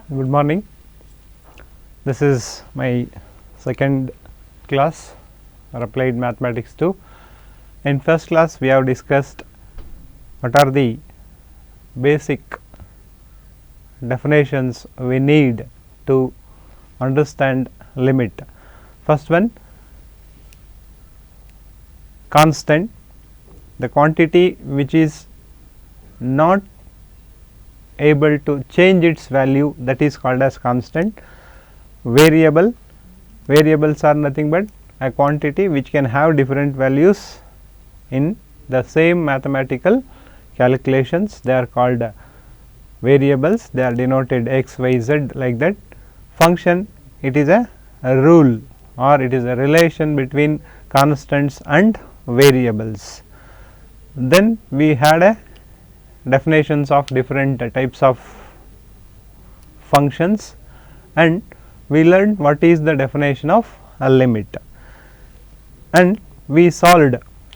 Good morning. This is my second class for applied mathematics 2. In first class we have discussed what are the basic definitions we need to understand limit. First one, constant, the quantity which is not able to change its value, that is called as constant. Variable, variables are nothing but a quantity which can have different values in the same mathematical calculations, they are called variables, they are denoted x, y, z like that. Function, it is a rule or it is a relation between constants and variables. Then we had a definitions of different types of functions, and we learned what is the definition of a limit, and we solved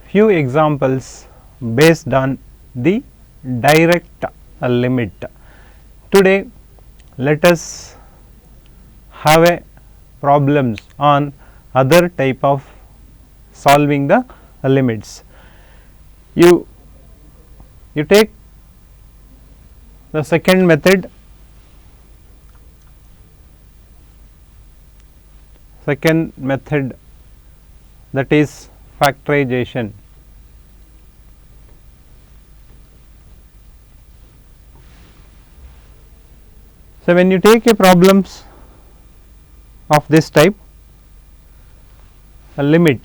few examples based on the direct limit. Today let us have a problems on other type of solving the limits. You take the second method, that is factorization. So, when you take a problems of this type, a limit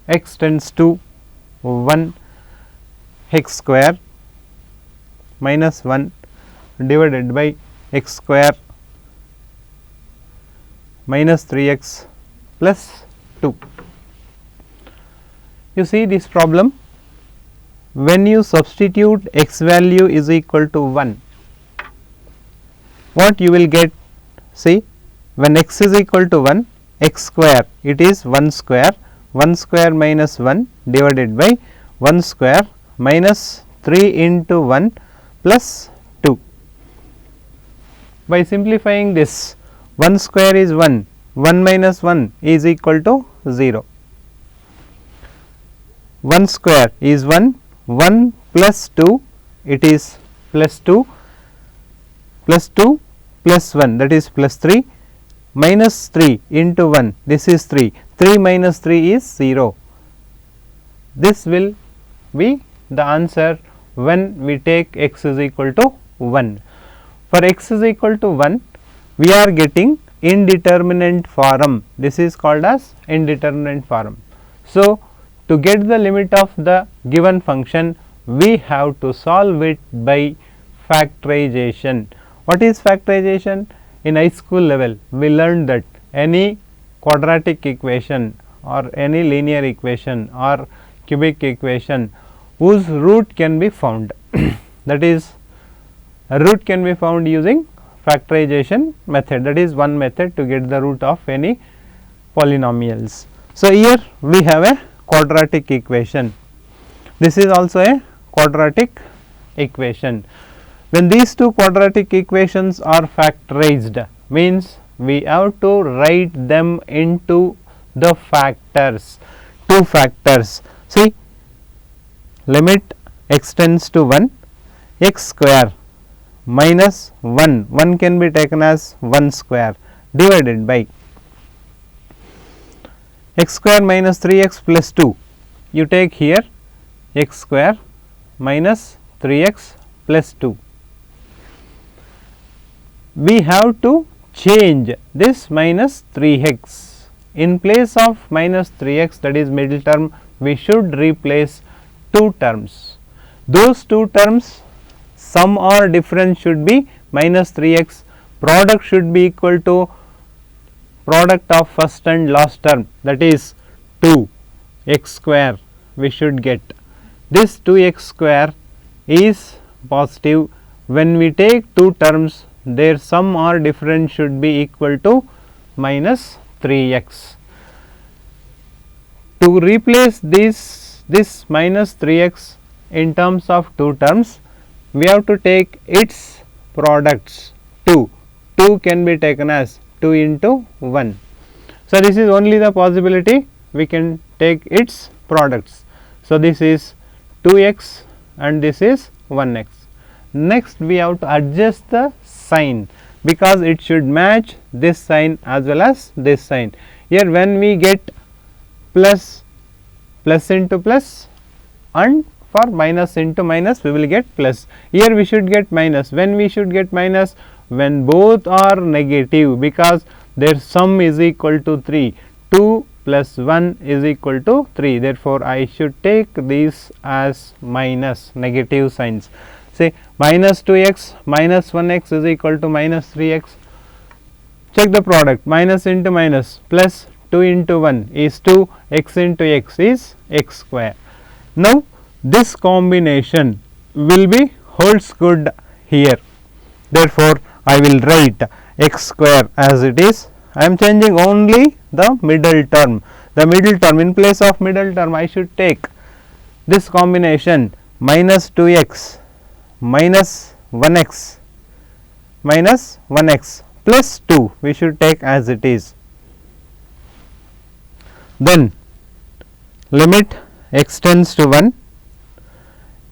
x tends to 1 x square minus 1 divided by x square minus 3x plus 2. You see this problem, when you substitute x value is equal to 1, what you will get? See, when x is equal to 1, x square, it is 1 square, 1 square minus 1 divided by 1 square minus 3 into 1 plus 2. By simplifying this, 1 square is 1, 1 minus 1 is equal to 0. 1 square is 1, 1 plus 2, it is plus 2, plus 2 plus 1, that is plus 3, minus 3 into 1, this is 3, 3 minus 3 is 0. This will be the answer when we take x is equal to 1. For x is equal to 1, we are getting indeterminate form, this is called as indeterminate form. So, to get the limit of the given function, we have to solve it by factorization. What is factorization? In high school level, we learned that any quadratic equation or any linear equation or cubic equation whose root can be found, that is a root can be found using factorization method, that is one method to get the root of any polynomials. So, here we have a quadratic equation, this is also a quadratic equation. When these two quadratic equations are factorized, means we have to write them into the factors, two factors. See, limit x tends to 1, x square minus 1, 1 can be taken as 1 square divided by x square minus 3x plus 2, you take here x square minus 3x plus 2. We have to change this minus 3x, in place of minus 3x, that is middle term, we should replace two terms. Those two terms, sum or difference should be minus 3x, product should be equal to product of first and last term, that is 2 x square we should get. This 2x square is positive, when we take two terms, their sum or difference should be equal to minus 3x. To replace this minus 3x in terms of two terms, we have to take its products 2 2 can be taken as 2 into 1. So, this is only the possibility we can take its products. So, this is 2x and this is 1x. Next we have to adjust the sign because it should match this sign as well as this sign. Here when we get plus, plus into plus, and for minus into minus we will get plus. Here we should get minus. When we should get minus? When both are negative, because their sum is equal to 3. 2 plus 1 is equal to 3. Therefore, I should take these as minus, negative signs. Say minus 2x minus 1x is equal to minus 3x. Check the product, minus into minus, plus 2 into 1 is 2, x into x is x square. Now, this combination will be holds good here. Therefore, I will write x square as it is. I am changing only the middle term. The middle term, in place of middle term I should take this combination minus 2x minus 1x plus 2 we should take as it is. Then limit x tends to 1,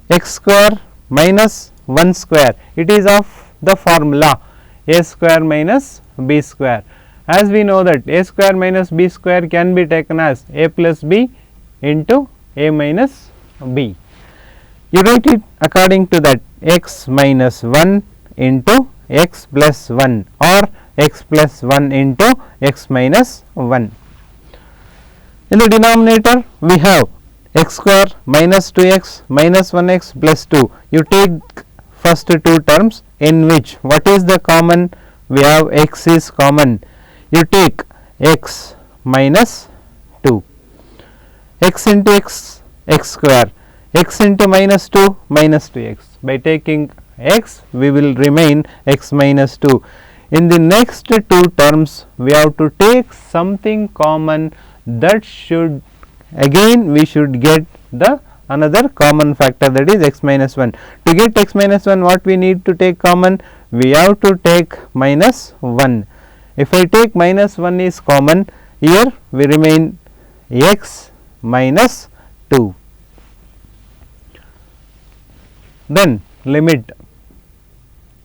x square minus 1 square, it is of the formula a square minus b square. As we know that a square minus b square can be taken as a plus b into a minus b. You write it according to that, x minus 1 into x plus 1 or x plus 1 into x minus 1. In the denominator we have x square minus 2x minus 1x plus 2. You take first two terms, in which what is the common? We have x is common. You take x minus 2, x into x, x square, x into minus 2, minus 2x. By taking x we will remain x minus 2. In the next two terms we have to take something common, that should again we should get the another common factor, that is x minus 1. To get x minus 1, what we need to take common? We have to take minus 1. If I take minus 1 is common, here we remain x minus 2. Then limit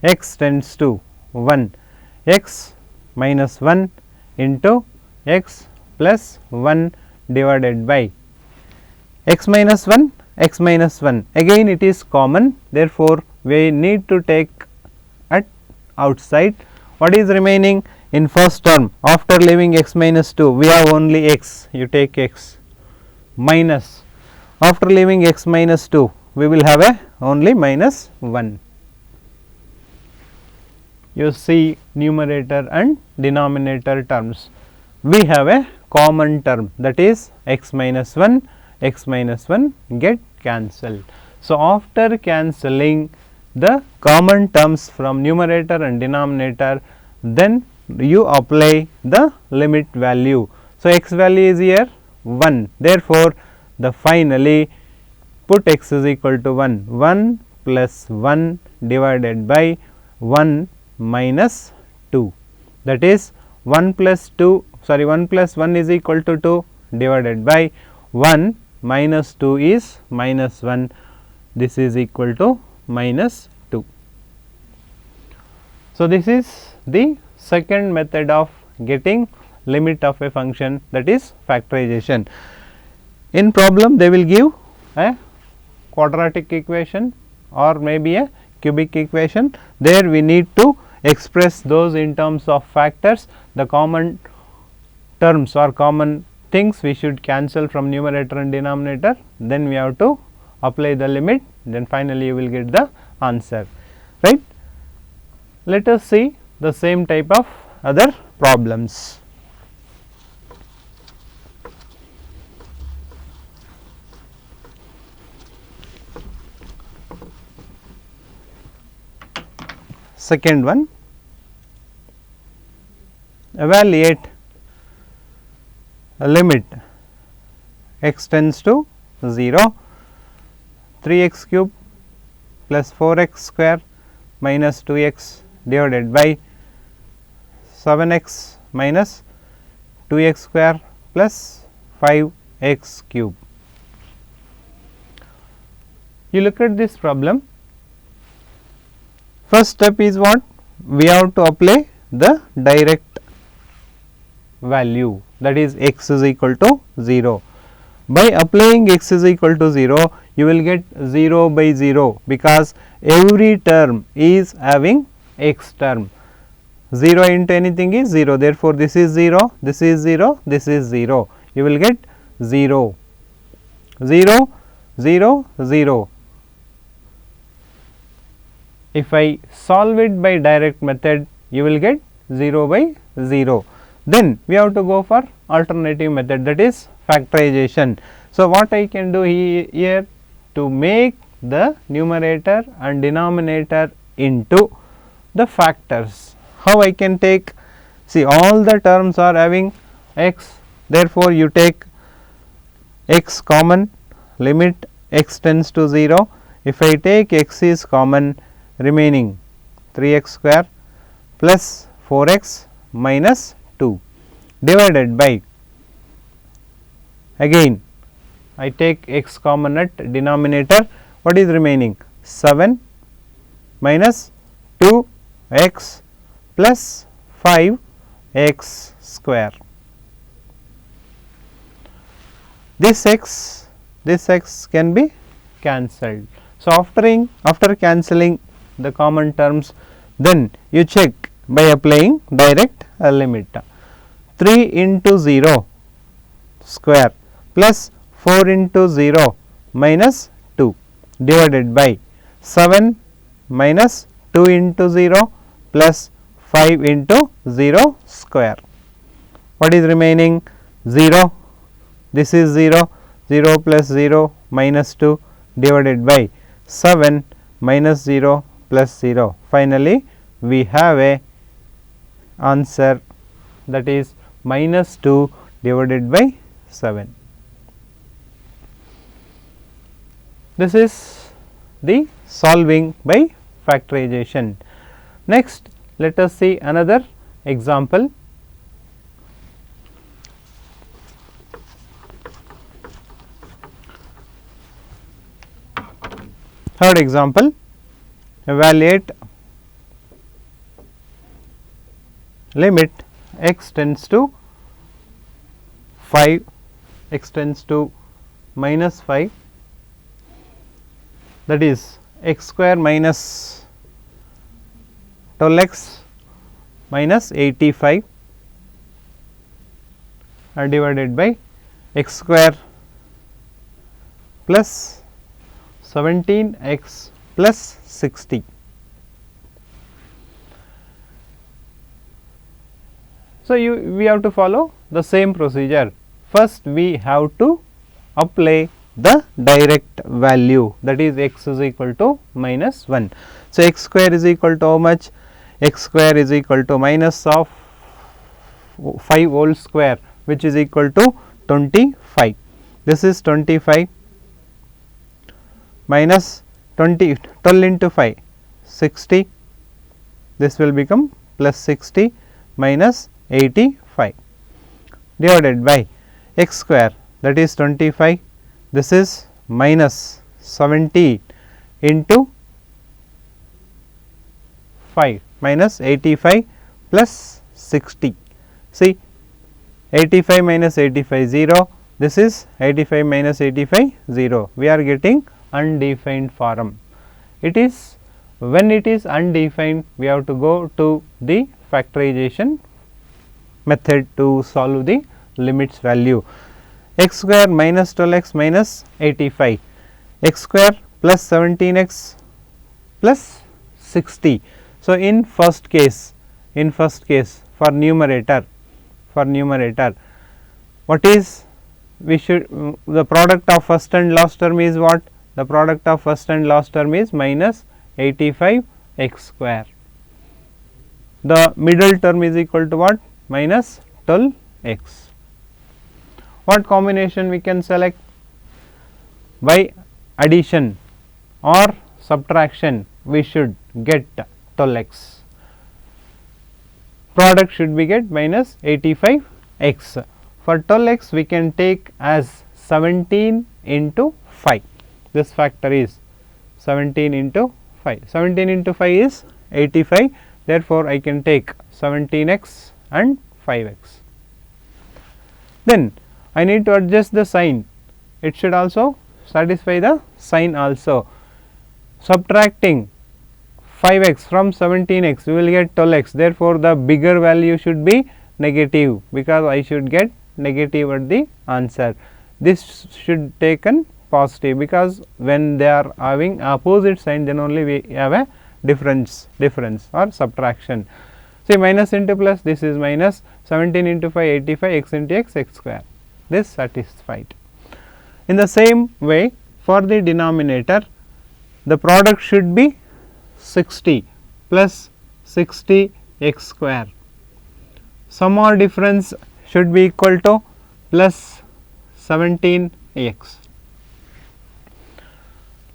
x tends to 1, x minus 1 into x plus 1 divided by x minus 1, x minus 1, again it is common. Therefore, we need to take at outside. What is remaining in first term? After leaving x minus 2 we have only x, you take x minus, after leaving x minus 2 we will have a only minus 1. You see numerator and denominator terms, we have a common term, that is x minus 1 get cancelled. So, after cancelling the common terms from numerator and denominator, then you apply the limit value. So, x value is here 1, therefore, the finally put x is equal to 1, 1 plus 1 divided by 1 minus 2, that is 1 plus 1 is equal to 2 divided by 1 minus 2 is minus 1, this is equal to minus 2. So, this is the second method of getting limit of a function, that is factorization. In problem they will give a quadratic equation or maybe a cubic equation, there we need to express those in terms of factors. The common terms or common things we should cancel from numerator and denominator, then we have to apply the limit, then finally you will get the answer, right. Let us see the same type of other problems. Second one, evaluate a limit x tends to 0, 3x cube plus 4x square minus 2x divided by 7x minus 2x square plus 5x cube. You look at this problem. First step is what? We have to apply the direct value, that is x is equal to 0. By applying x is equal to 0, you will get 0 by 0, because every term is having x term. 0 into anything is 0, therefore, this is 0, this is 0, this is 0. You will get 0, 0, 0, 0. If I solve it by direct method, you will get 0 by 0. Then we have to go for alternative method, that is factorization. So, what I can do here to make the numerator and denominator into the factors. How I can take? See, all the terms are having x, therefore, you take x common, limit x tends to 0. If I take x is common, remaining 3x square plus 4x minus 2 divided by, again I take x common at denominator, what is remaining? 7 minus 2x plus 5x square. This x can be cancelled. So, after cancelling the common terms, then you check by applying direct limit. 3 into 0 square plus 4 into 0 minus 2 divided by 7 minus 2 into 0 plus 5 into 0 square. What is remaining? 0, this is 0, 0 plus 0 minus 2 divided by 7 minus 0 plus 0. Finally, we have a answer, that is minus 2 divided by 7. This is the solving by factorization. Next, let us see another example. Third example, evaluate limit x tends to 5, x tends to minus 5, that is x square minus 12x minus 85 divided by x square plus 17x plus 60. So, we have to follow the same procedure. First, we have to apply the direct value, that is x is equal to minus 1. So, x square is equal to how much? X square is equal to minus of 5 whole square, which is equal to 25. This is 25 minus 12 into 5, 60. This will become plus 60 minus 85 divided by x square, that is 25. This is minus 70 into 5 minus 85 plus 60. See, 85 minus 85 0. This is 85 minus 85 0. We are getting undefined form. It is when it is undefined, we have to go to the factorization method to solve the limits value. X square minus 12x minus 85, x square plus 17x plus 60. So, in first case for numerator, what is we should the product of first and last term is what? The product of first and last term is minus 85 x square. The middle term is equal to what? Minus 12 x. What combination we can select? By addition or subtraction, we should get 12 x. product should be get minus 85x. For 12x we can take as 17 into 5. This factor is 17 into 5. 17 into 5 is 85. Therefore, I can take 17x and 5x. Then I need to adjust the sign. It should also satisfy the sign also. Subtracting 5x from 17x, we will get 12x. Therefore, the bigger value should be negative, because I should get negative at the answer. This should taken positive, because when they are having opposite sign, then only we have a difference or subtraction. See, minus into plus, this is minus 17 into 5, 85, x into x, x square. This satisfied. In the same way, for the denominator, the product should be 60 plus 60 x square. Sum or difference should be equal to plus 17 x.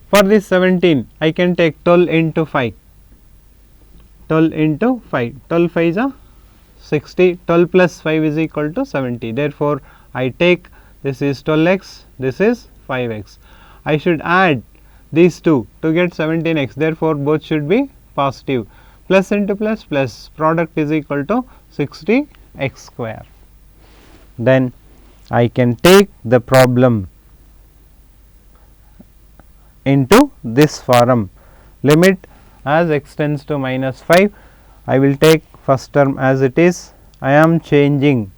For this 17, I can take 12 into 5. 12 into 5, 12 5 is a 60, 12 plus 5 is equal to 70. Therefore, I take this is 12x, this is 5x. I should add these two to get 17x. Therefore, both should be positive. Plus into plus, plus product is equal to 60 x square. Then I can take the problem into this form. Limit as x tends to minus 5, I will take first term as it is. I am changing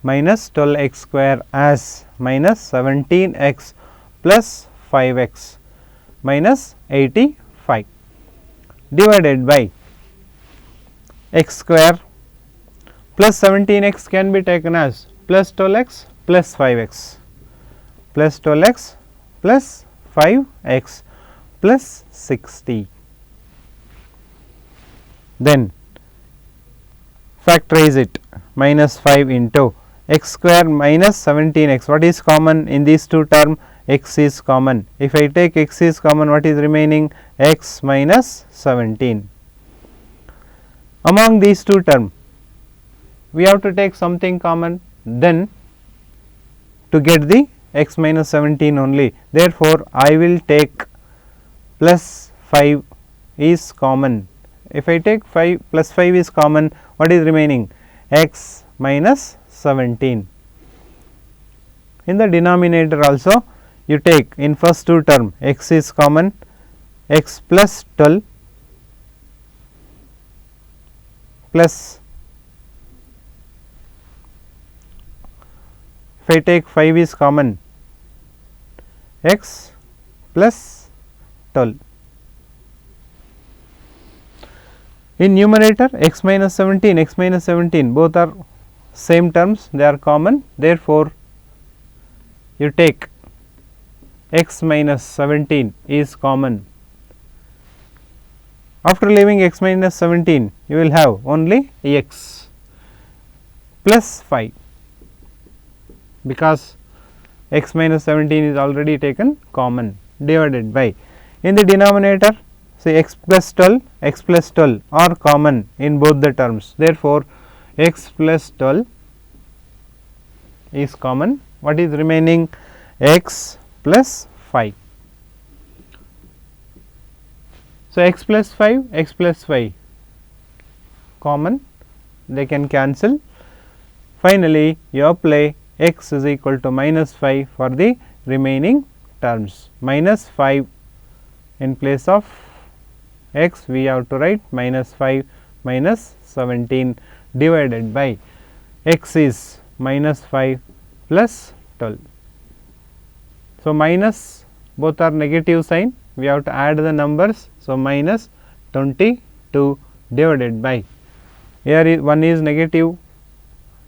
minus 12x square as minus 17x plus 5x minus 85 divided by x square plus 17x can be taken as plus 12x plus 5x plus 12x plus 5x plus 60. Then factorize it, minus 5 into x square minus 17x. What is common in these two terms? X is common. If I take x is common, what is remaining? X minus 17. Among these two terms, we have to take something common, then to get the x minus 17 only. Therefore, I will take plus 5 is common. If I take 5 plus 5 is common, what is remaining? X minus 17. In the denominator also, you take in first two term x is common, x plus 12 plus, if I take 5 is common, x plus 12. In numerator, x minus 17, x minus 17 both are same terms, they are common. Therefore, you take x minus 17 is common. After leaving x minus 17, you will have only x plus 5, because x minus 17 is already taken common, divided by, in the denominator, say x plus 12 are common in both the terms. Therefore, x plus 12 is common. What is remaining? X plus 5. So, x plus 5 common, they can cancel. Finally, you apply x is equal to minus 5 for the remaining terms. Minus 5 in place of x, we have to write minus 5 minus 17 divided by x is minus 5 plus 12. So, minus both are negative sign, we have to add the numbers. So, minus 22 divided by, here one is negative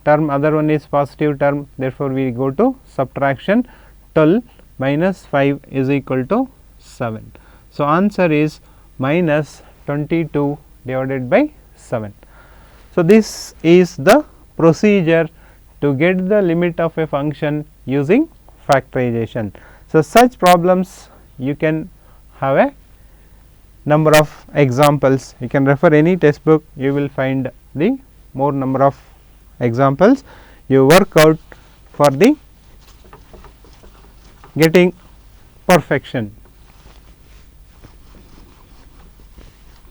term, other one is positive term. Therefore, we go to subtraction, 12 minus 5 is equal to 7. So, answer is minus 22 divided by 7. So, this is the procedure to get the limit of a function using factorization. So, such problems you can have a number of examples. You can refer any textbook, you will find the more number of examples, you work out for the getting perfection.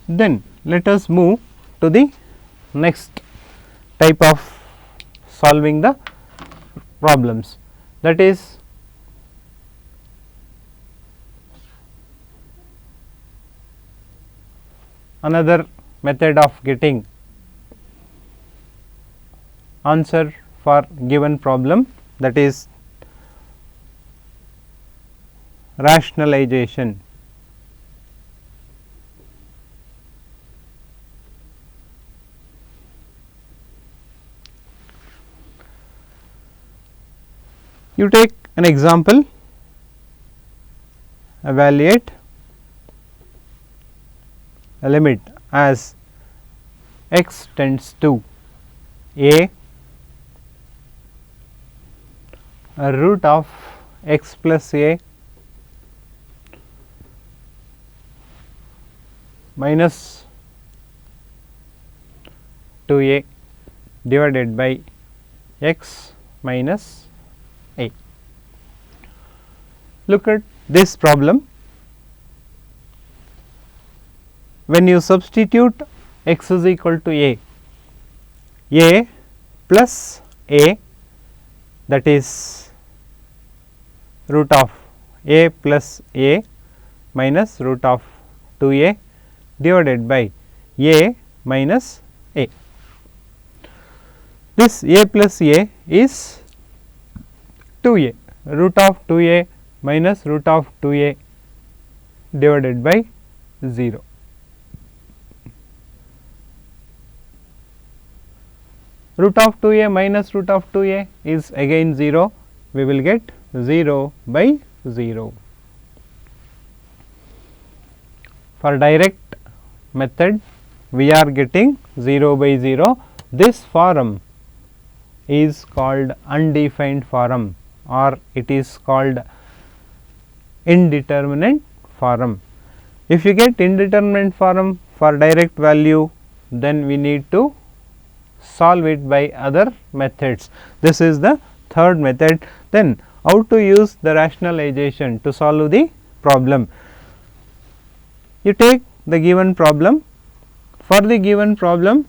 Then let us move to the next type of solving the problems, that is another method of getting answer for given problem, that is rationalization. You take an example, evaluate a limit as x tends to a root of x plus a minus 2a divided by x minus a. Look at this problem. When you substitute x is equal to a plus a, that is root of a plus a minus root of 2a divided by a minus a. This a plus a is 2a, root of 2a minus root of 2a divided by 0. Root of 2a minus root of 2a is again 0, we will get 0 by 0. For direct method we are getting 0 by 0. This form is called undefined form, or it is called indeterminate form. If you get indeterminate form for direct value, then we need to solve it by other methods. This is the third method. Then how to use the rationalization to solve the problem? You take the given problem. For the given problem,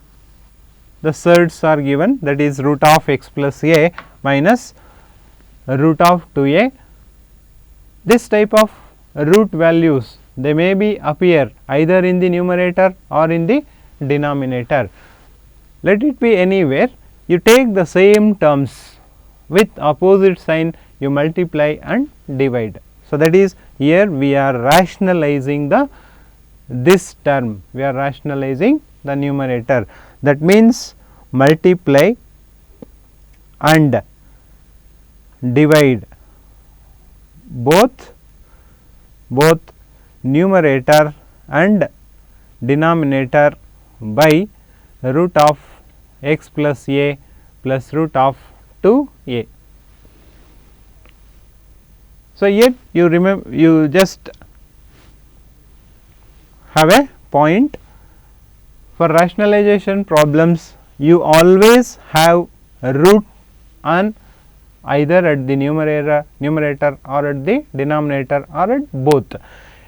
the surds are given, that is root of x plus a minus root of 2a. This type of root values, they may be appear either in the numerator or in the denominator. Let it be anywhere, you take the same terms with opposite sign, you multiply and divide. So, that is here we are rationalizing the this term, we are rationalizing the numerator. That means multiply and divide both numerator and denominator by root of x plus a plus root of 2a. So, yet you remember, you just have a point, for rationalization problems you always have a root on either at the numerator or at the denominator or at both.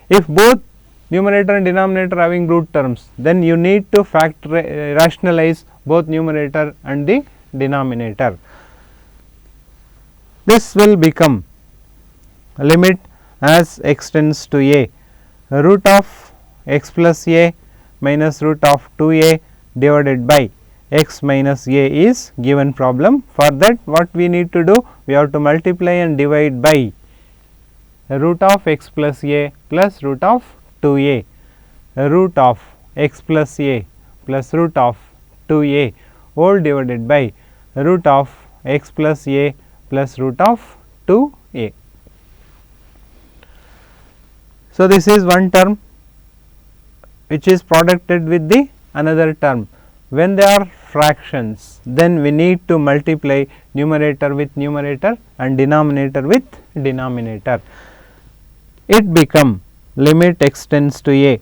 If both numerator and denominator having root terms, then you need to rationalize both numerator and the denominator. This will become limit as x tends to a root of x plus a minus root of 2a divided by x minus a is given problem. For that, what we need to do? We have to multiply and divide by root of x plus a plus root of 2a, root of x plus a plus root of 2a whole divided by root of x plus a plus root of 2a. So, this is one term which is producted with the another term. When they are fractions, then we need to multiply numerator with numerator and denominator with denominator. It become limit x tends to a.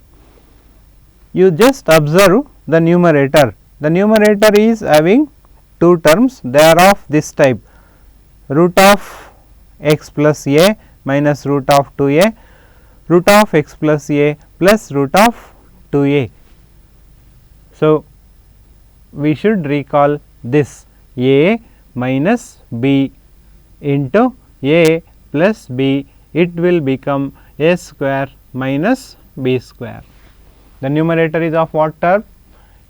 You just observe the numerator, the numerator is having two terms, they are of this type, root of x plus a minus root of 2a, root of x plus a plus root of 2a. So, we should recall this a minus b into a plus b, it will become a square minus b square. The numerator is of what term?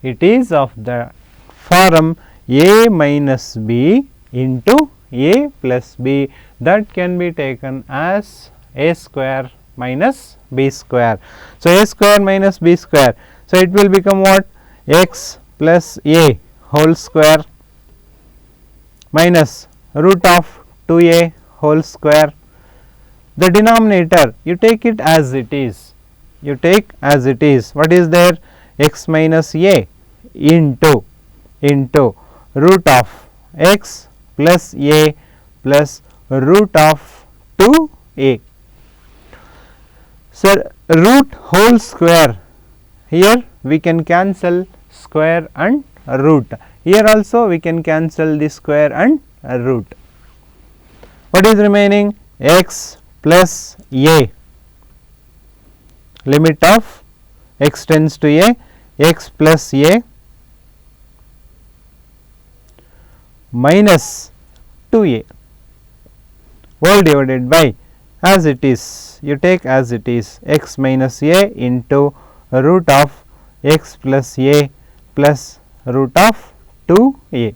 It is of the form a minus b into a plus b, that can be taken as a square minus b square. So, a square minus b square. So, it will become what? X plus a whole square minus root of 2a whole square. The denominator you take it as it is, you take as it is, what is there? X minus a into root of x plus a plus root of 2a. So, root whole square, here we can cancel square and root, here also we can cancel the square and root. What is remaining? X plus a, limit of x tends to a, x plus a minus 2a whole divided by, as it is, you take as it is, x minus a into root of x plus a plus root of 2a.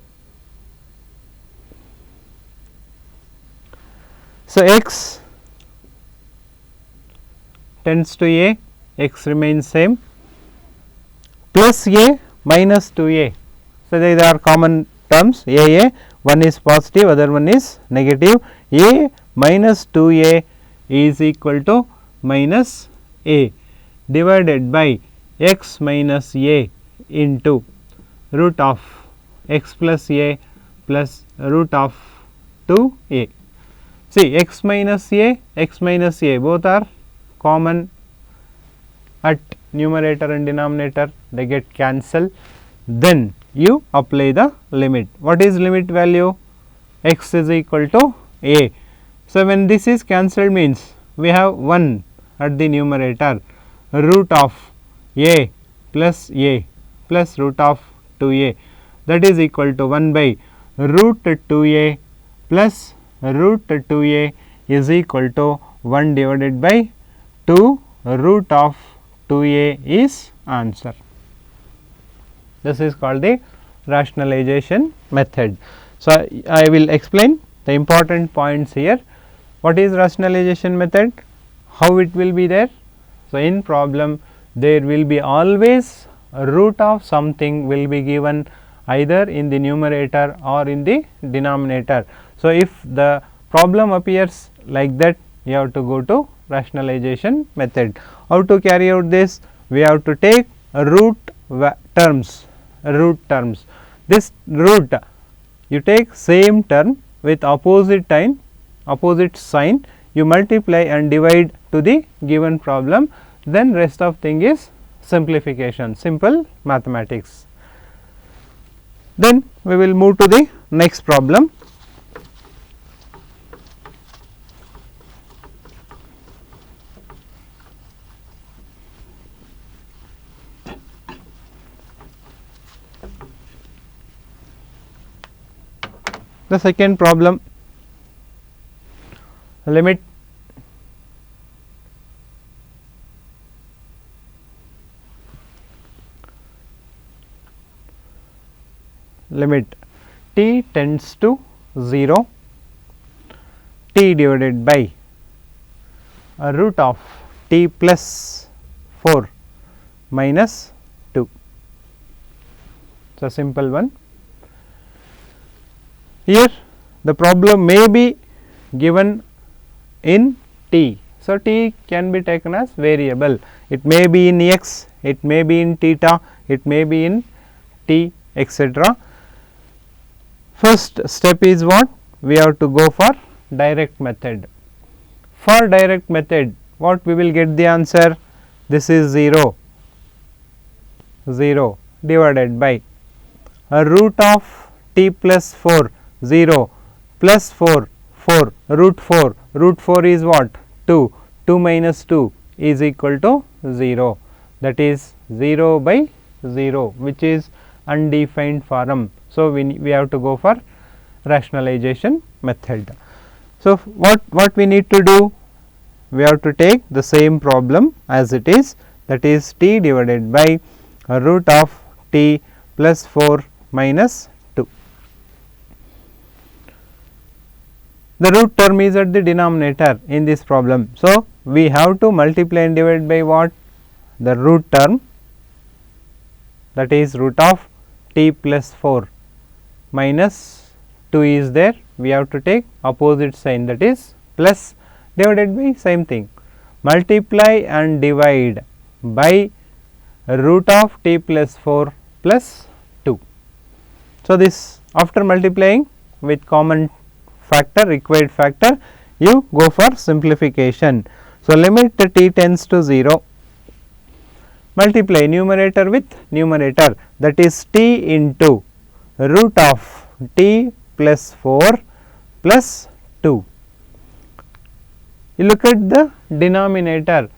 So, x tends to a, x remains same, plus a minus 2a. So, these are common terms, a, one is positive, other one is negative, a minus 2a is equal to minus a divided by x minus a into root of x plus a plus root of 2a. See, x minus a both are common at numerator and denominator, they get cancelled, then you apply the limit. What is limit value? X is equal to a. So, when this is cancelled means we have 1 at the numerator, root of a plus root of 2a, that is equal to 1 by root 2a plus root 2a is equal to 1 divided by 2 root of 2a is answer. This is called the rationalization method. So, I will explain the important points here. What is rationalization method? How it will be there? So, in problem there will be always a root of something will be given either in the numerator or in the denominator. So, if the problem appears like that, you have to go to rationalization method. How to carry out this? We have to take root terms. This root you take same term with opposite sign, you multiply and divide to the given problem, then rest of thing is simplification, simple mathematics. Then we will move to the next problem. The second problem, limit t tends to 0, t divided by a root of t plus 4 minus 2. So, simple one. Here the problem may be given in t. So, t can be taken as variable, it may be in x, it may be in theta, it may be in t, etc. First step is what? We have to go for direct method. For direct method, what we will get the answer? This is 0 divided by root of t plus 4 0 plus 4 4 root 4 is what 2 minus 2 is equal to 0, that is 0 by 0, which is undefined form. So, we have to go for rationalization method. So, what we need to do? We have to take the same problem as it is, that is t divided by root of t plus 4 minus 2. The root term is at the denominator in this problem. So, we have to multiply and divide by what? The root term, that is root of t plus 4 minus 2 is there. We have to take opposite sign, that is plus divided by same thing, multiply and divide by root of t plus 4 plus 2. So, this after multiplying with common factor, required factor, you go for simplification. So, limit the t tends to 0, multiply numerator with numerator, that is t into root of t plus 4 plus 2. You look at the denominator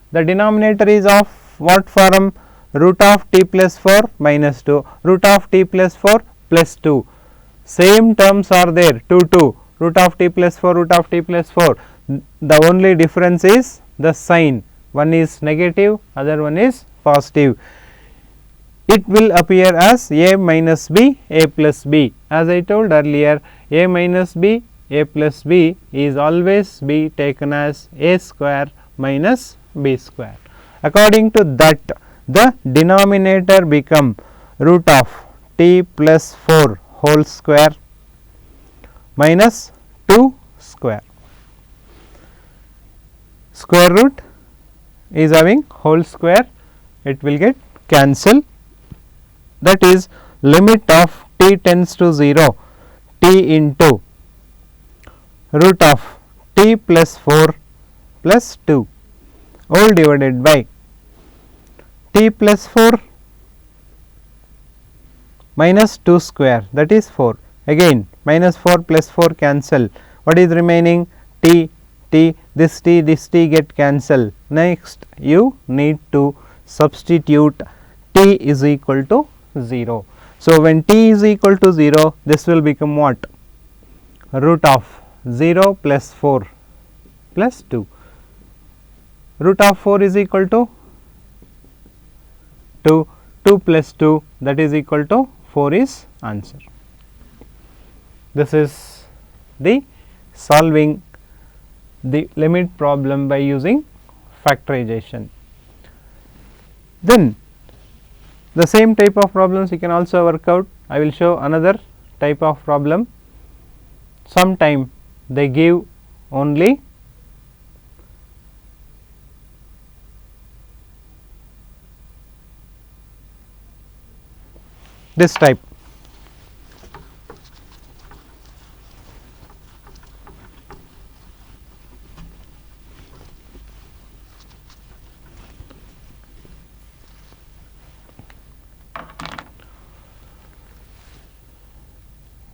is of what form? Root of t plus 4 minus 2, root of t plus 4 plus 2, same terms are there 2 root of t plus 4 root of t plus 4, the only difference is the sign, one is negative, other one is positive. It will appear as a minus b, a plus b, as I told earlier, a minus b, a plus b is always be taken as a square minus b square. According to that, the denominator become root of t plus 4 whole square minus 2 square. Square root is having whole square, it will get cancel, that is limit of t tends to 0, t into root of t plus 4 plus 2 all divided by t plus 4 minus 2 square, that is 4, again minus 4 plus 4 cancel, what is remaining? T, this t get cancel. Next you need to substitute t is equal to 0. So, when t is equal to 0, this will become what? Root of 0 plus 4 plus 2, root of 4 is equal to 2, 2 plus 2, that is equal to 4 is answer. This is the solving the limit problem by using factorization. Then the same type of problems you can also work out. I will show another type of problem. Sometime they give only this type.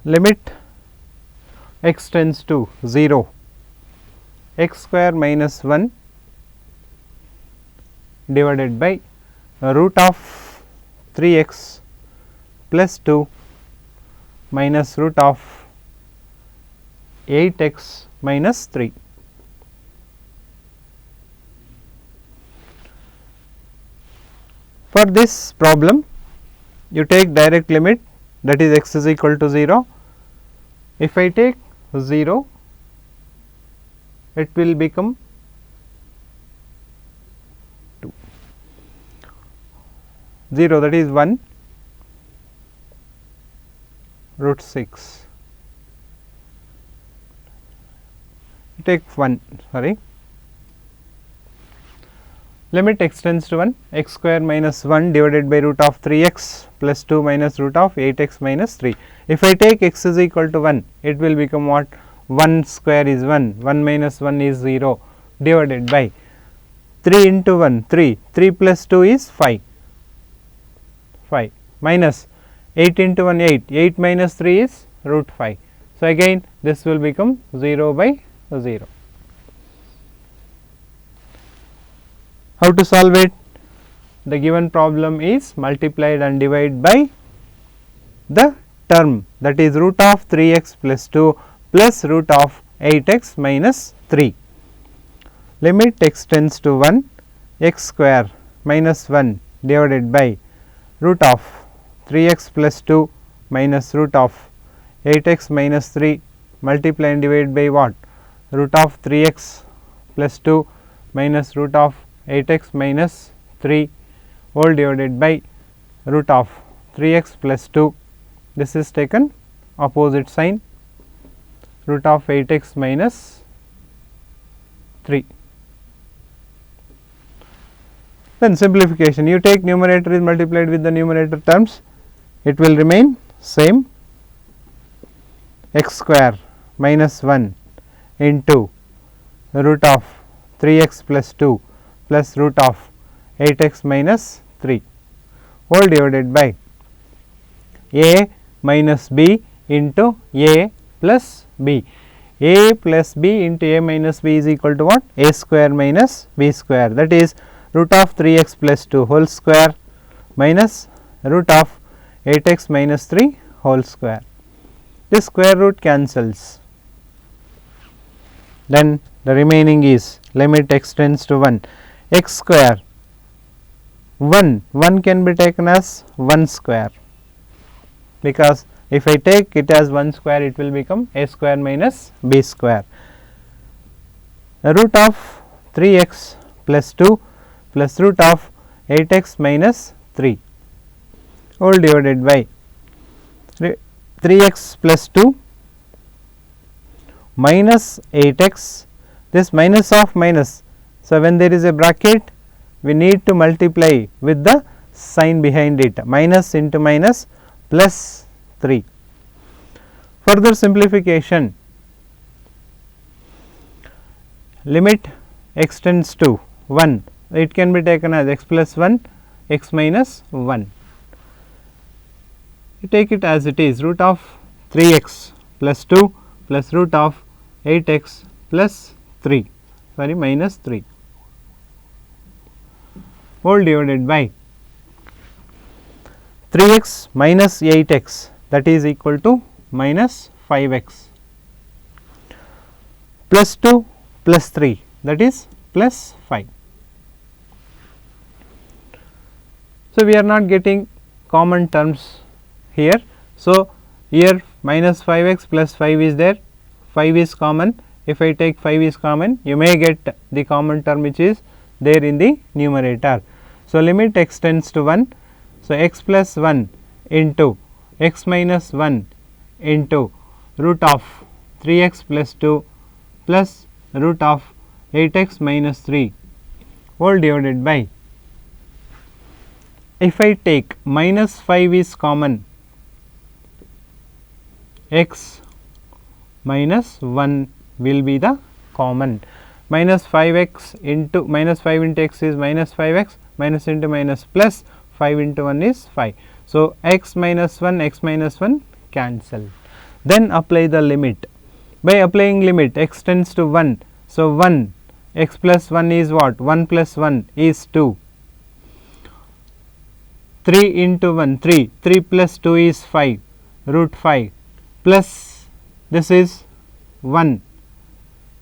Limit x tends to 0, x square minus 1 divided by root of 3x plus 2 minus root of 8x minus 3. For this problem, you take direct limit, that is x is equal to 0. If I take 0, it will become 2, 0, that is 1 root 6, take 1, sorry, limit x tends to 1, x square minus 1 divided by root of 3x plus 2 minus root of 8x minus 3. If I take x is equal to 1, it will become what? 1 square is 1, 1 minus 1 is 0 divided by 3 into 1, 3, 3 plus 2 is 5, 5 minus 8 into 1 8, 8 minus 3 is root 5. So, again this will become 0 by 0. How to solve it? The given problem is multiplied and divided by the term, that is root of 3x plus 2 plus root of 8x minus 3. Limit x tends to 1, x square minus 1 divided by root of 3x plus 2 minus root of 8x minus 3 multiply and divide by what? Root of 3x plus 2 minus root of 8x minus 3 whole divided by root of 3x plus 2. This is taken opposite sign, root of 8x minus 3. Then simplification, you take numerator is multiplied with the numerator terms, it will remain same, x square minus 1 into root of 3x plus 2 plus root of 8x minus 3 whole divided by a minus b into a plus b. A plus b into a minus b is equal to what? A square minus b square, that is root of 3x plus 2 whole square minus root of 8x minus 3 whole square. This square root cancels, then the remaining is limit x tends to 1, x square 1 can be taken as 1 square, because if I take it as 1 square it will become a square minus b square. The root of 3x plus 2 plus root of 8x minus 3 whole divided by 3x plus 2 minus 8x, this minus of minus. So, when there is a bracket we need to multiply with the sign behind it, minus into minus plus 3. Further simplification, limit x tends to 1, it can be taken as x plus 1, x minus 1. You take it as it is, root of 3x plus 2 plus root of 8x plus 3 minus 3 whole divided by 3x minus 8x, that is equal to minus 5x plus 2 plus 3, that is plus 5. So, we are not getting common terms here. So, here minus 5x plus 5 is there, 5 is common. If I take 5 is common, you may get the common term which is there in the numerator. So, limit x tends to 1. So, x plus 1 into x minus 1 into root of 3x plus 2 plus root of 8x minus 3 whole divided by, if I take minus 5 is common, x minus 1 will be the common, minus 5x into minus 5 into x is minus 5x, minus into minus plus 5 into 1 is 5. So, x minus 1 cancel. Then apply the limit. By applying limit x tends to 1. So, 1 x plus 1 is what? 1 plus 1 is 2. 3 into 1 3, 3 plus 2 is 5, root 5 plus this is 1,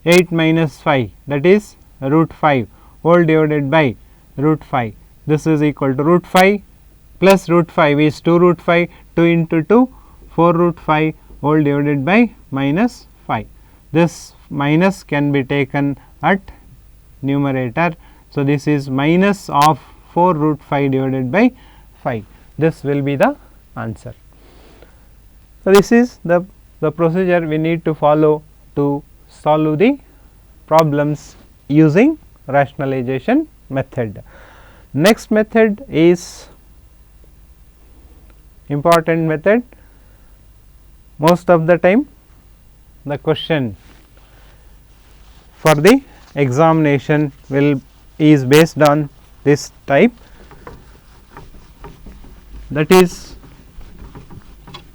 8 minus 5, that is root 5 whole divided by root 5. This is equal to root 5 plus root 5 is 2 root 5, 2 into 2 4 root 5 whole divided by minus 5. This minus can be taken at numerator. So, this is minus of 4 root 5 divided by 5. This will be the answer. So, this is the procedure we need to follow to solve the problems using rationalization method. Next method is important method. Most of the time the question for the examination is based on this type, that is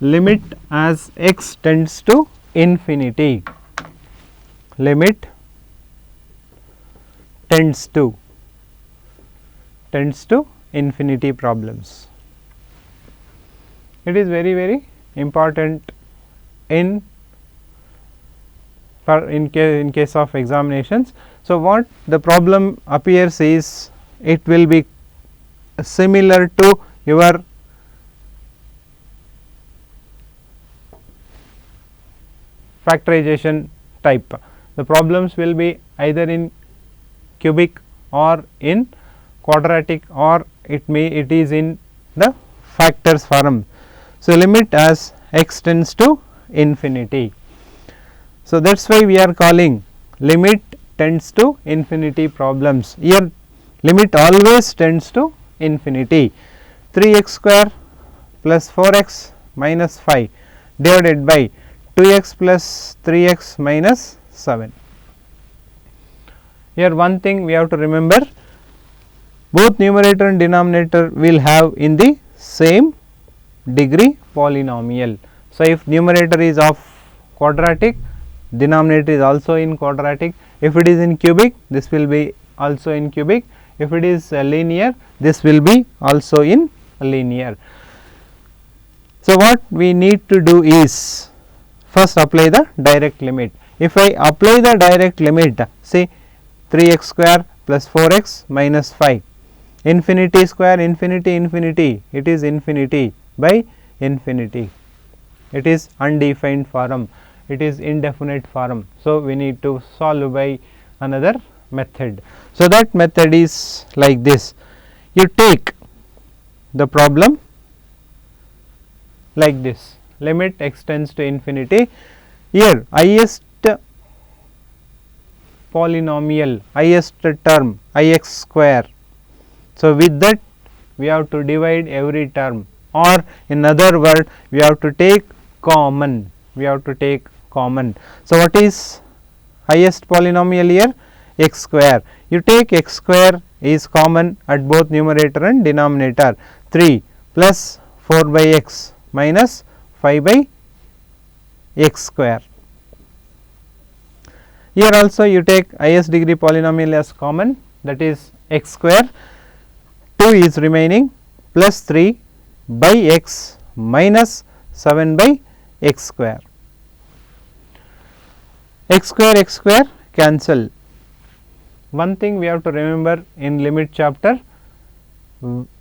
limit as x tends to infinity, limit tends to infinity problems. It is very important in case of examinations. So, what the problem appears is it will be similar to your factorization type. The problems will be either in cubic or in quadratic, or it is in the factors form. So, limit as x tends to infinity. So, that is why we are calling limit tends to infinity problems. Here limit always tends to infinity. 3x square plus 4x minus 5 divided by 2x plus 3x minus 7. Here one thing we have to remember, both numerator and denominator will have in the same degree polynomial. So, if numerator is of quadratic, denominator is also in quadratic. If it is in cubic, this will be also in cubic. If it is linear, this will be also in linear. So, what we need to do is first apply the direct limit. If I apply the direct limit, see 3x square plus 4x minus 5, infinity square infinity infinity, it is infinity by infinity, it is undefined form, it is indefinite form. So, we need to solve by another method. So, that method is like this: you take the problem like this, limit x tends to infinity. Here highest polynomial, highest term ix square. So, with that we have to divide every term, or in other word we have to take common, So, what is highest polynomial here? X square. You take x square is common at both numerator and denominator, 3 plus 4 by x minus 5 by x square. Here also you take highest degree polynomial as common, that is x square, 2 is remaining plus 3 by x minus 7 by x square. X square cancel. One thing we have to remember in limit chapter,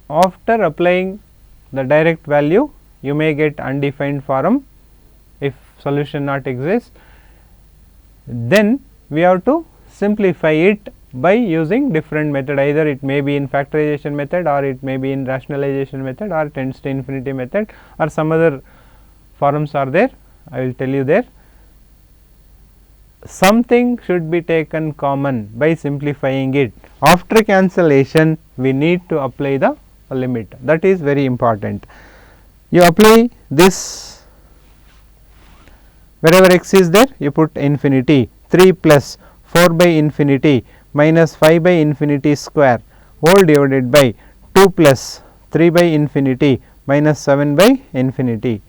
after applying the direct value you may get undefined form if solution not exists. Then we have to simplify it by using different method, either it may be in factorization method, or it may be in rationalization method, or tends to infinity method, or some other forms are there, I will tell you there. Something should be taken common by simplifying it. After cancellation we need to apply the limit, that is very important. You apply this, wherever x is there you put infinity, 3 plus 4 by infinity minus 5 by infinity square whole divided by 2 plus 3 by infinity minus 7 by infinity.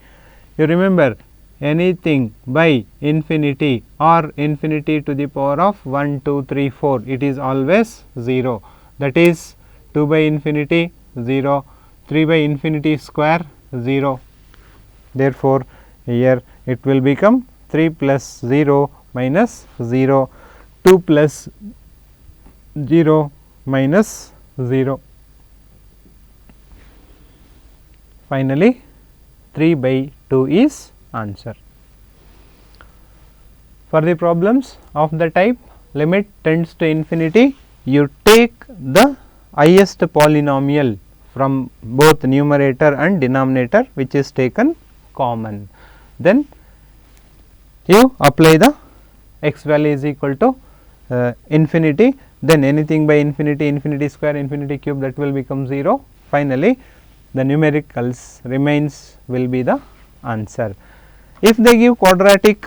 You remember, anything by infinity or infinity to the power of 1, 2, 3, 4, it is always 0, that is 2 by infinity 0, 3 by infinity square 0. Therefore, here it will become 3 plus 0 minus 0, 2 plus 0 minus 0. Finally, 3 by 2 is answer. For the problems of the type limit tends to infinity, you take the highest polynomial from both numerator and denominator which is taken common. Then you apply the x value is equal to infinity, then anything by infinity, infinity square, infinity cube, that will become 0. Finally, the numericals remains will be the answer. If they give quadratic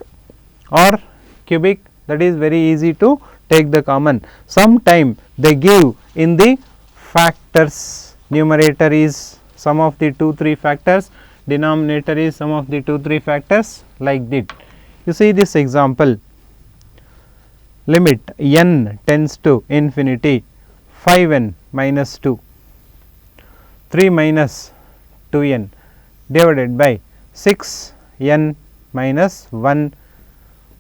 or cubic, that is very easy to take the common. Sometime they give in the factors, numerator is some of the 2, 3 factors, denominator is sum of the 2 3 factors like that. You see this example, limit n tends to infinity 5n minus 2, 3 minus 2n divided by 6n minus 1,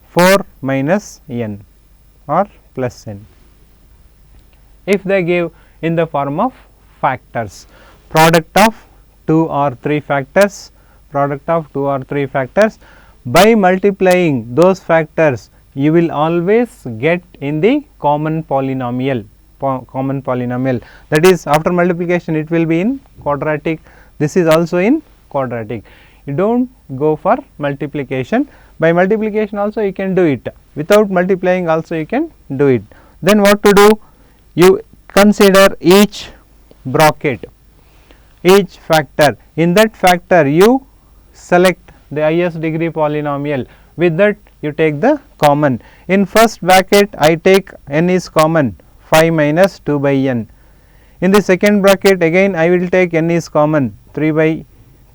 4 minus n or plus n. If they give in the form of factors, product of 2 or 3 factors, product of 2 or 3 factors, by multiplying those factors you will always get in the common polynomial, that is after multiplication it will be in quadratic, this is also in quadratic. You do not go for multiplication, by multiplication also you can do it, without multiplying also you can do it. Then what to do? You consider each bracket, each factor, in that factor you select the highest degree polynomial, with that you take the common. In first bracket I take n is common, 5 minus 2 by n. In the second bracket again I will take n is common, 3 by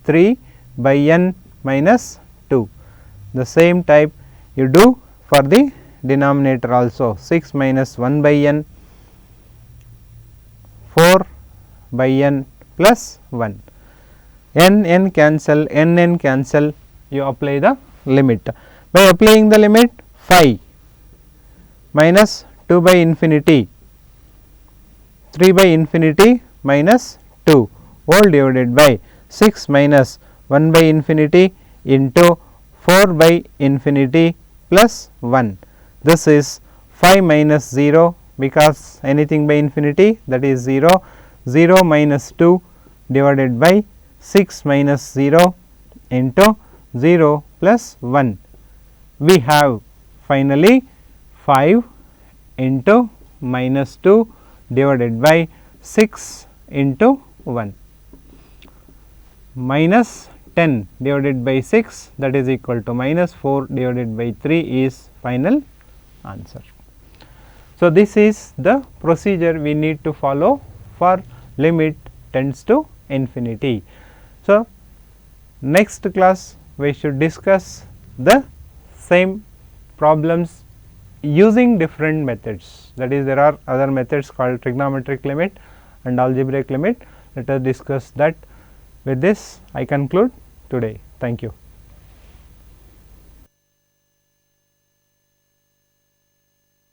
3 by n minus 2. The same type you do for the denominator also, 6 minus 1 by n, 4 by n plus 1, n cancel, n cancel, you apply the limit. By applying the limit, 5 minus 2 by infinity, 3 by infinity minus 2 whole divided by 6 minus 1 by infinity into 4 by infinity plus 1. This is 5 minus 0, because anything by infinity, that is 0, 0 minus 2 divided by 6 minus 0 into 0 plus 1. We have finally 5 into minus 2 divided by 6 into 1, minus 10 divided by 6, that is equal to minus 4 divided by 3 is final answer. So, this is the procedure we need to follow for limit tends to infinity. So, next class we should discuss the same problems using different methods, that is there are other methods called trigonometric limit and algebraic limit. Let us discuss that. With this I conclude today. Thank you.